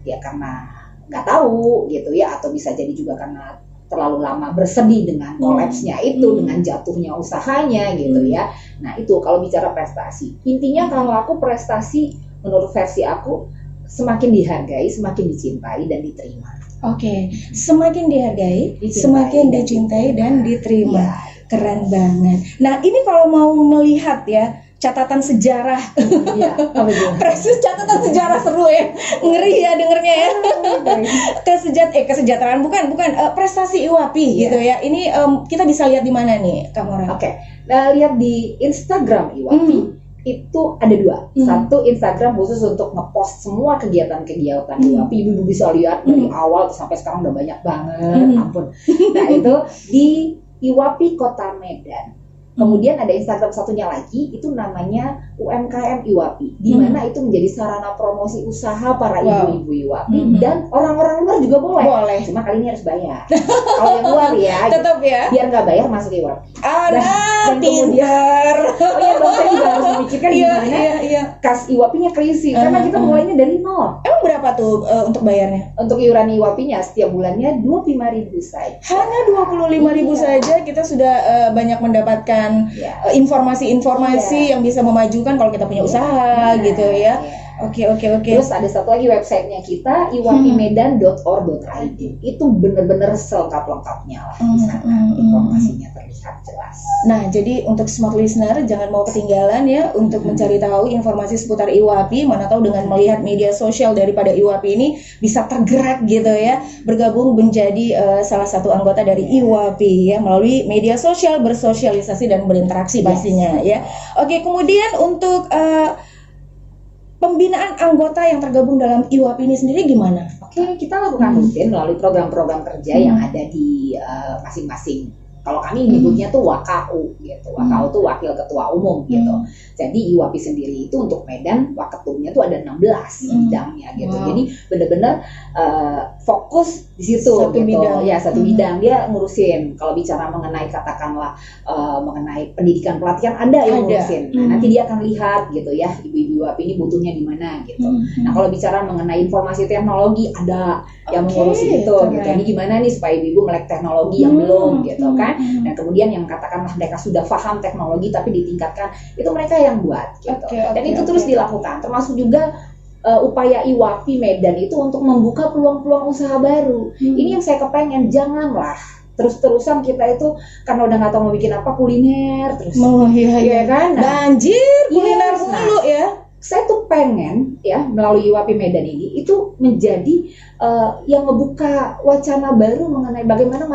ya karena nggak tahu gitu ya, atau bisa jadi juga karena terlalu lama bersedih dengan kolapsnya itu, dengan jatuhnya usahanya gitu ya. Nah itu kalau bicara prestasi, intinya kalau aku prestasi menurut versi aku, semakin dihargai, semakin dicintai dan diterima. Oke, semakin dihargai, Dicintai semakin dan dicintai dan diterima. Iya. Keren banget. Nah, ini kalau mau melihat ya catatan sejarah, Iya, apa itu? presis catatan sejarah seru ya, ngeri ya dengernya ya. Kesejahteraan bukan prestasi IWAPI Iya. gitu ya. Ini kita bisa lihat di mana nih, Kak Mora? Oke, nah, lihat di Instagram IWAPI itu ada 2. Satu Instagram khusus untuk ngepost semua kegiatan-kegiatan IWAPI. Ibu bisa lihat dari awal sampai sekarang udah banyak banget, ampun. Nah itu di IWAPI Kota Medan. Kemudian ada Instagram satunya lagi, itu namanya UMKM IWAPI, di mana itu menjadi sarana promosi usaha para ibu-ibu IWAPI dan orang-orang luar juga boleh. Boleh. Cuma kali ini harus bayar. Kalau yang luar ya, Tetap ya. biar nggak bayar masuk IWAPI. Anak dan kemudian- pintar. Oh iya dong, saya juga harus memikirkan Iya, gimana iya. kas IWAPI-nya keisi, karena kita mulainya dari nol. Emang berapa tuh untuk bayarnya? Untuk iuran IWAPI-nya setiap bulannya 25.000 saja. Hanya 25.000 Iya. saja kita sudah banyak mendapatkan Ya. informasi-informasi yang bisa memajukan kalau kita punya usaha Benar, gitu ya. iya. Oke. Terus ada satu lagi websitenya kita iwapimedan.or.id. Itu bener-bener selengkap-lengkapnya lah di sana. Informasinya terlihat jelas. Nah, jadi untuk smart listener jangan mau ketinggalan ya untuk mencari tahu informasi seputar IWAPI. Mana tahu dengan melihat media sosial daripada IWAPI ini bisa tergerak gitu ya, bergabung menjadi salah satu anggota dari IWAPI ya melalui media sosial, bersosialisasi dan berinteraksi pastinya ya. Oke, kemudian untuk pembinaan anggota yang tergabung dalam IWAPI ini sendiri gimana? Oke, kita lakukan rutin melalui program-program kerja yang ada di masing-masing. Kalau kami nyebutnya tuh WKU gitu. WKU tuh Wakil Ketua Umum gitu. Jadi IWAPI sendiri itu untuk Medan Waketumnya tuh ada 16 bidangnya gitu. Wow. Jadi benar-benar fokus di situ Satu gitu. bidang. Ya, satu bidang dia ngurusin. Kalau bicara mengenai katakanlah mengenai pendidikan pelatihan ada yang Ada. ngurusin. Nah, nanti dia akan lihat gitu ya, ibu-ibu IWAPI ini butuhnya di mana gitu. Nah, kalau bicara mengenai informasi teknologi ada yang Oke, mengurusi itu keren. gitu. Ini gimana nih supaya ibu-ibu melek teknologi yang belum gitu kan. Dan kemudian yang katakanlah mereka sudah paham teknologi tapi ditingkatkan, itu mereka yang buat gitu. Oke, Dan oke, itu oke. terus dilakukan. Termasuk juga upaya IWAPI Medan itu untuk membuka peluang-peluang usaha baru. Ini yang saya kepengen, janganlah terus-terusan kita itu karena udah nggak tahu mau bikin apa, kuliner terus. Oh iya, Iya kan? Nah, Banjir kuliner Yes, nah. mulu ya. saya tuh pengen ya melalui IWAPI Medan ini itu menjadi yang membuka wacana baru mengenai bagaimana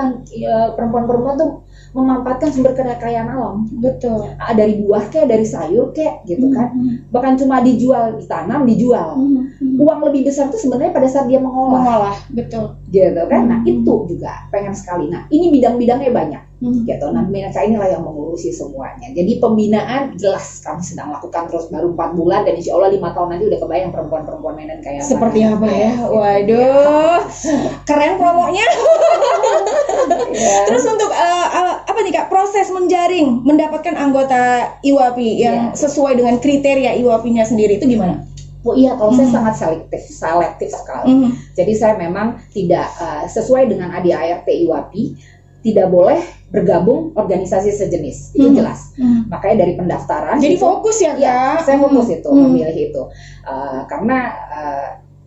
perempuan-perempuan tuh memanfaatkan sumber kekayaan alam. Betul. Dari buah kayak, dari sayur kayak gitu kan. Bahkan cuma dijual, ditanam, dijual. Uang lebih besar tuh sebenarnya pada saat dia mengolah Betul. gitu kan. Nah, itu juga pengen sekali. Nah, ini bidang-bidangnya banyak gitu. Nah, mereka inilah yang mengurusi semuanya. Jadi pembinaan jelas kami sedang lakukan terus, baru 4 bulan dan insya Allah 5 tahun nanti udah kebayang perempuan-perempuan Medan kayak Seperti apa ya? gitu. Waduh, keren promonya. Ya. Terus untuk apa nih Kak, proses menjaring mendapatkan anggota IWAPI yang sesuai dengan kriteria IWAPI-nya sendiri itu gimana? Oh iya, kalau saya sangat selektif sekali. Jadi saya memang tidak sesuai dengan ADART IWAPI, tidak boleh bergabung organisasi sejenis, itu jelas. Makanya dari pendaftaran. Jadi itu, fokus ya Kak? ya, saya fokus itu, memilih itu, karena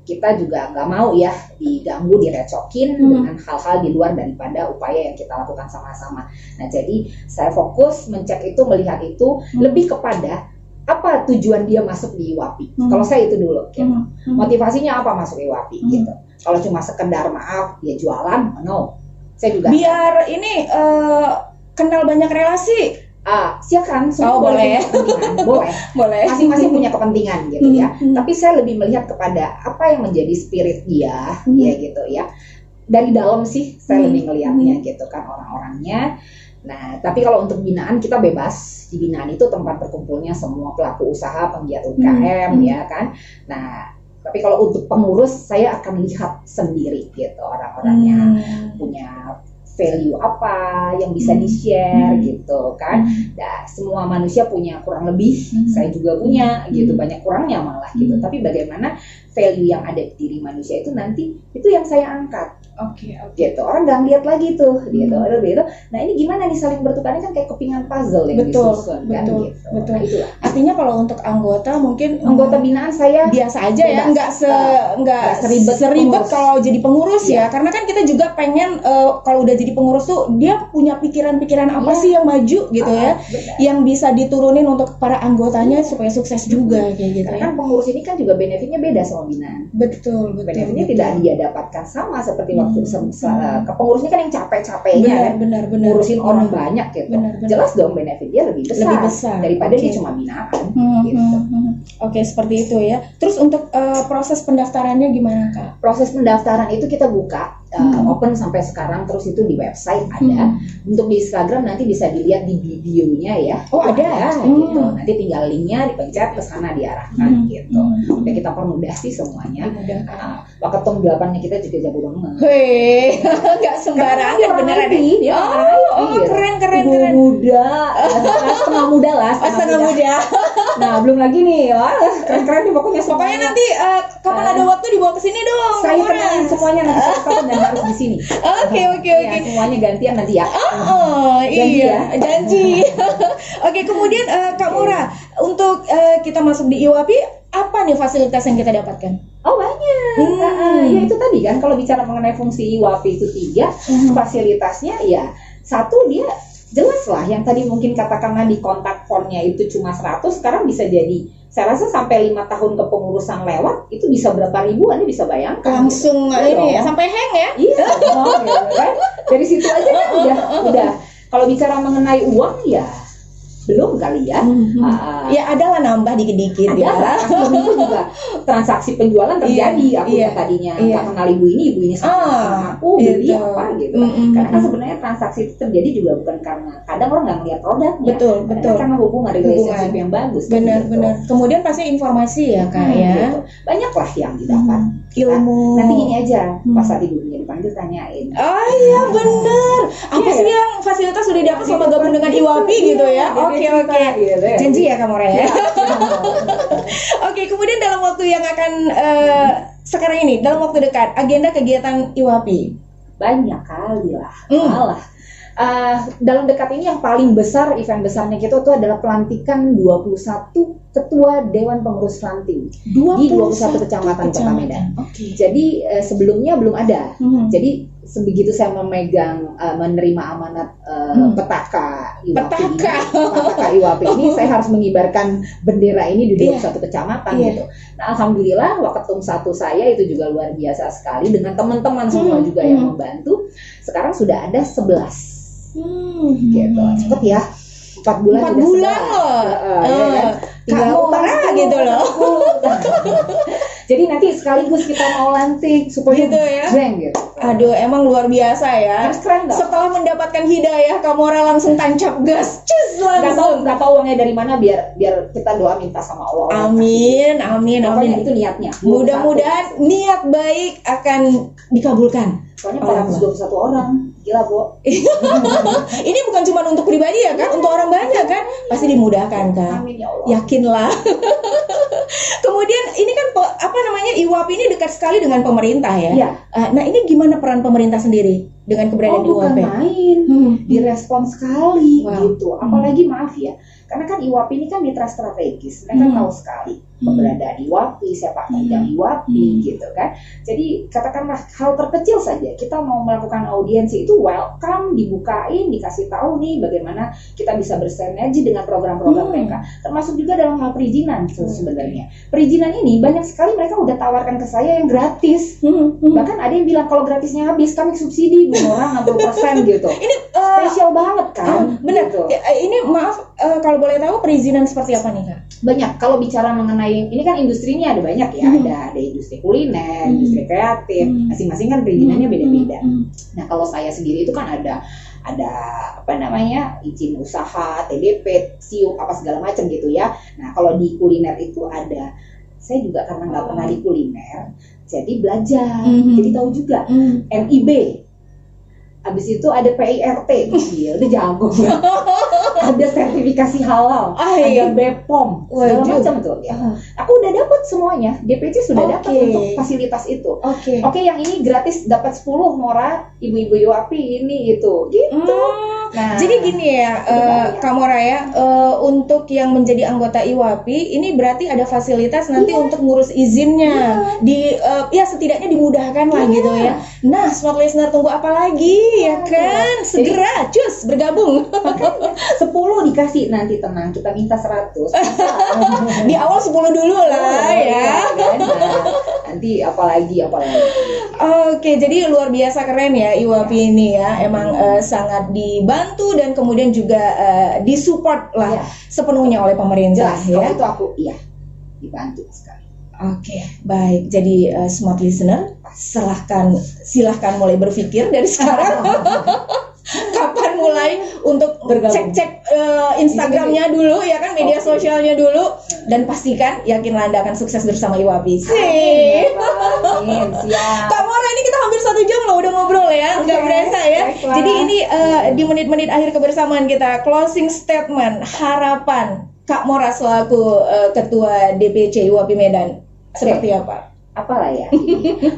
kita juga nggak mau ya diganggu, direcokin dengan hal-hal di luar daripada upaya yang kita lakukan sama-sama. Nah, jadi saya fokus mencek itu, melihat itu, lebih kepada apa tujuan dia masuk di IWAPI. Kalau saya itu dulu, gitu. Motivasinya apa masuk IWAPI, gitu. Kalau cuma sekedar maaf, dia jualan, no. Saya juga. Biar ini kenal banyak relasi. Silakan, semua Oh, boleh. punya kepentingan, boleh. Boleh. Masing-masing punya kepentingan gitu ya. Tapi saya lebih melihat kepada apa yang menjadi spirit dia, ya gitu ya. Dari dalam sih saya lebih ngelihatnya gitu kan, orang-orangnya. Nah, tapi kalau untuk binaan kita bebas. Di binaan itu tempat berkumpulnya semua pelaku usaha, penggiat UKM ya kan. Nah, tapi kalau untuk pengurus saya akan lihat sendiri gitu, orang-orangnya punya value apa yang bisa di-share gitu kan. Nah, semua manusia punya kurang lebih, saya juga punya gitu, banyak kurangnya malah gitu. Tapi bagaimana value yang ada di diri manusia itu nanti itu yang saya angkat. Oke. Gitu, orang nggak lihat lagi tuh gitu. Nah ini gimana nih saling bertukarnya kan kayak kepingan puzzle yang disusun kan gitu. Betul. Nah, itulah. Artinya kalau untuk anggota mungkin Anggota binaan saya biasa aja ya, nggak seribet seribet pengurus. kalau jadi pengurus ya, karena kan kita juga pengen kalau udah jadi pengurus tuh dia punya pikiran-pikiran apa sih yang maju gitu ya, benar. yang bisa diturunin untuk para anggotanya supaya sukses juga kayak gitu Karena ya. kan pengurus ini kan juga benefitnya beda sama binaan. Betul. Benefitnya tidak dia dapatkan sama seperti waktu kepengurusnya kan yang capek-capeknya kan Benar. ngurusin orang banyak gitu. Benar. Jelas dong benefit dia lebih besar daripada Oke. dia cuma binaan gitu. Oke, seperti itu ya. Terus untuk proses pendaftarannya gimana, Kak? Proses pendaftaran itu kita buka open sampai sekarang, terus itu di website ada. Untuk di Instagram nanti bisa dilihat di videonya ya. Oh, ada. Gitu. Nanti tinggal linknya dipencet ke sana diarahkan gitu. Udah kita permudah sih semuanya. Waketum 8-nya kita juga jago banget. Hei, nggak sembarangan beneran ya. Keren. Muda, setengah muda lah. Setengah muda. Nah, belum lagi nih, wah, keren nih pokoknya. Pokoknya nanti kapan ada waktu dibawa ke sini dong. Saya Kak Mora. kenalin semuanya nanti kapan dan harus di sini. Oke. Ya, semuanya gantian nanti ya. Janji. Oke, kemudian Kak Mora, untuk kita masuk di IWAPI, apa nih fasilitas yang kita dapatkan? Oh banyak. Ya itu tadi kan kalau bicara mengenai fungsi IWAPI itu 3 fasilitasnya ya. Satu, dia jelas lah yang tadi mungkin katakanlah di kontak formnya itu cuma 100, sekarang bisa jadi saya rasa sampai 5 tahun kepengurusan lewat itu bisa berapa ribu, Anda bisa bayangkan Langsung gitu. ini ya, sampai hang ya. Iya dong, gitu kan. Dari situ aja kan udah. Kalau bicara mengenai uang ya belum kali ya. Ya adalah nambah dikit-dikit ya. Sebelum itu juga transaksi penjualan terjadi. Aku yang tadinya nggak kenal ibu ini sama aku beli apa gitu. Karena kan sebenarnya transaksi itu terjadi juga bukan karena kadang orang nggak ngeliat produknya. Betul. Karena hubungan relationship yang bagus. Benar. Kemudian pasti informasi ya Kak ya. Gitu. Banyak lah yang didapat. Ilmu. Nanti gini aja, pas saat ibunya dipanggil tanyain. Oh iya bener. Apa sih yang fasilitas sudah dapat selama gabung dengan IWAPI gitu ya? Oke. Janji ya Kak Mora ya. Oke, kemudian dalam waktu yang akan sekarang ini, dalam waktu dekat, agenda kegiatan IWAPI banyak kali lah. Malah dalam dekat ini yang paling besar, event besarnya kita itu adalah pelantikan 21 Ketua Dewan Pengurus Ranting di 21 kecamatan Kota Medan. Jadi sebelumnya belum ada. Jadi sebegitu saya menerima amanat petaka IWAPI ini, saya harus mengibarkan bendera ini di 21 kecamatan gitu. Nah, alhamdulillah Waketum 1 saya itu juga luar biasa sekali dengan teman-teman semua juga yang membantu. Sekarang sudah ada 11. Gitu. Cepet ya. 4 bulan loh. Tinggal Mora gitu loh. Jadi nanti sekaligus kita mau lantik supaya gitu ya. Jeng gitu. Aduh, emang luar biasa ya. Harus keren dong. Setelah mendapatkan hidayah, Kak Mora langsung tancap gas, cus langsung. Gak tahu uangnya dari mana, biar kita doa minta sama Allah. Amin. Pokoknya itu niatnya. Mudah-mudahan niat baik akan dikabulkan. Soalnya 421 orang, gila Bo. Ini bukan cuma untuk pribadi ya kan, untuk orang banyak kan, pasti dimudahkan kan. Amin ya Allah. Yakinlah. Kemudian ini kan IWAPI ini dekat sekali dengan pemerintah ya. Iya. Nah ini gimana peran pemerintah sendiri dengan keberadaan bukan IWAPI? main, direspon sekali Wow. gitu. Apalagi maaf ya, karena kan IWAPI ini kan mitra strategis, mereka tahu sekali keberadaan IWAPI, sepak terjang IWAPI gitu kan. Jadi katakanlah hal terkecil saja, kita mau melakukan audiensi itu welcome, dibukain, dikasih tahu nih bagaimana kita bisa bersinergi dengan program-program mereka. Termasuk juga dalam hal perizinan sebenarnya. Perizinan ini banyak sekali mereka udah tawarkan ke saya yang gratis. Bahkan ada yang bilang kalau gratisnya habis kami subsidi Bu Nora 60% gitu. Ini spesial banget kan. Benar. Gitu. Ini maaf kalau boleh tahu perizinan seperti apa nih Kak? Banyak. Kalau bicara mengenai ini kan industrinya ada banyak ya. Ada industri kuliner, industri kreatif. Masing-masing kan perizinannya beda-beda. Nah kalau saya sendiri itu kan ada apa namanya izin usaha, TDP, SIUP apa segala macam gitu ya. Nah kalau di kuliner itu ada, saya juga karena nggak pernah di kuliner, jadi belajar, jadi tahu juga NIB. Habis itu ada PIRT, iya udah jago. Ada sertifikasi halal, ada BPOM, segala Waduh. macam tuh. Ya. Aku udah dapat semuanya, DPC sudah dapat untuk fasilitas itu. Oke, yang ini gratis dapat 10 Mora, ibu-ibu IWAPI ini itu, gitu. Nah, jadi gini ya, Kak Mora ya, untuk yang menjadi anggota IWAPI ini berarti ada fasilitas nanti untuk ngurus izinnya, ya setidaknya dimudahkan lah gitu ya. Nah, smart listener tunggu apa lagi ya kan? Segera cus bergabung. 10 dikasih, nanti tenang, kita minta 100. Di awal 10 dulu lah ya. Kan? Nah, nanti apalagi. Oke, jadi luar biasa keren ya IWAPI ini ya. Emang sangat dibantu dan kemudian juga disupport lah sepenuhnya oleh pemerintah. Jelas, kalau itu aku dibantu sekali. Oke, baik. Jadi smart listener, silahkan mulai berpikir dari sekarang. Kapan mulai untuk cek Instagramnya dulu ya kan, media sosialnya dulu, dan pastikan yakinlah Anda akan sukses bersama IWAPI. Amin, siap. Kak Mora, ini kita hampir 1 jam loh udah ngobrol ya, nggak berasa ya. Baiklah. Jadi ini di menit-menit akhir kebersamaan kita, closing statement, harapan Kak Mora selaku Ketua DPC IWAPI Medan seperti apa? Apalah ya.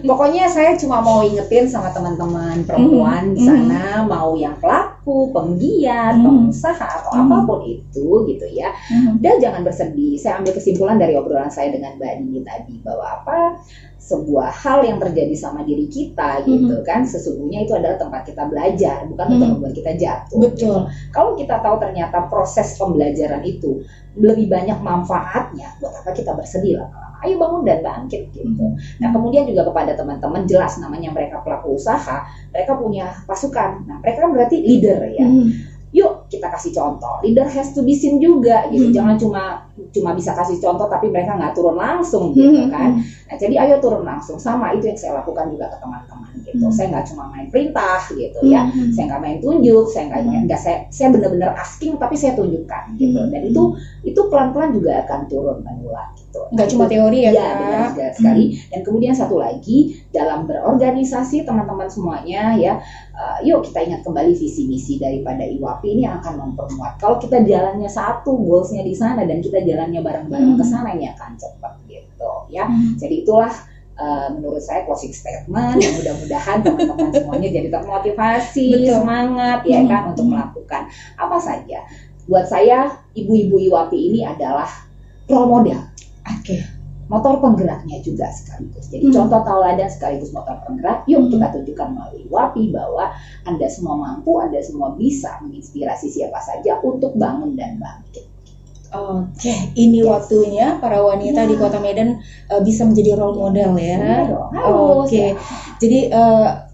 Pokoknya saya cuma mau ingetin sama teman-teman perempuan di sana, mau yang pelaku, penggiat, pengusaha atau apapun itu gitu ya. Dan jangan bersedih. Saya ambil kesimpulan dari obrolan saya dengan Mbak Dini tadi bahwa sebuah hal yang terjadi sama diri kita gitu kan, sesungguhnya itu adalah tempat kita belajar, bukan untuk membuat kita jatuh. Betul. Kalau kita tahu ternyata proses pembelajaran itu lebih banyak manfaatnya, buat apa kita bersedih lah? Ayo bangun dan bangkit gitu. Nah, kemudian juga kepada teman-teman, jelas namanya mereka pelaku usaha, mereka punya pasukan. Nah, mereka kan berarti leader ya. Yuk kita kasih contoh. Leader has to be seen juga gitu. Jangan cuma bisa kasih contoh tapi mereka nggak turun langsung gitu kan. Nah, jadi ayo turun langsung. Sama itu yang saya lakukan juga ke teman-teman gitu. Saya nggak cuma main perintah gitu ya. Saya nggak main tunjuk. Saya benar-benar asking tapi saya tunjukkan gitu. Dan itu pelan-pelan juga akan turun menular gitu. Nggak cuma teori ya, Iya, benar sekali. Dan kemudian satu lagi, dalam berorganisasi teman-teman semuanya ya, yuk kita ingat kembali visi misi daripada IWAPI ini akan mempermuat. Kalau kita jalannya satu, goalsnya di sana, dan kita jalannya bareng-bareng ke sana, ini akan cepat gitu ya. Jadi itulah menurut saya closing statement, yang mudah-mudahan teman-teman semuanya jadi termotivasi, semangat ya kan untuk melakukan apa saja. Buat saya, ibu-ibu IWAPI ini adalah role model. Motor penggeraknya juga sekaligus. Jadi contoh tauladan sekaligus motor penggerak. Yuk kita tunjukkan melalui IWAPI bahwa Anda semua mampu, Anda semua bisa menginspirasi siapa saja untuk bangun dan bangkit. Oke, ini waktunya para wanita di Kota Medan bisa menjadi role model ya. Oke, jadi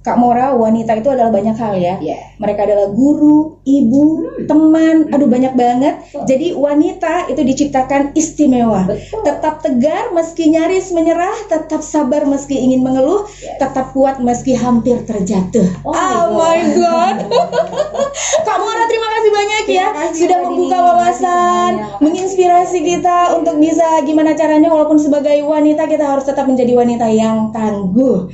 Kak Mora, wanita itu adalah banyak hal ya. Mereka adalah guru, ibu, teman, aduh banyak banget. Jadi wanita itu diciptakan istimewa. Tetap tegar meski nyaris menyerah, tetap sabar meski ingin mengeluh, tetap kuat meski hampir terjatuh. Oh my God. Kak Mora, terima kasih banyak ya sudah membuka wawasan, menginspirasi kita untuk bisa gimana caranya walaupun sebagai wanita kita harus tetap menjadi wanita yang tangguh.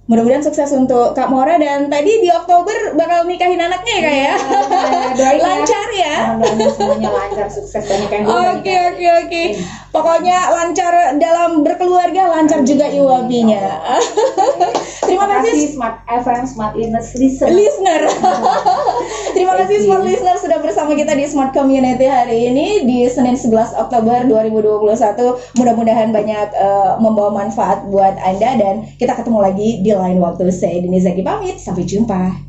Mudah-mudahan sukses untuk Kak Mora, dan tadi di Oktober bakal nikahin anaknya ya Kak ya. Lancar ya. Mudah-mudahan semuanya lancar, sukses, banyak yang Oke. Pokoknya lancar dalam berkeluarga, lancar juga IWAPI-nya. Terima kasih Smart FM, Smart Listener. Terima kasih Smart Listener sudah bersama kita di Smart Community hari ini di Senin 11 Oktober 2021. Mudah-mudahan banyak membawa manfaat buat Anda, dan kita ketemu lagi di lain waktu. Saya Dini Zaki pamit, sampai jumpa.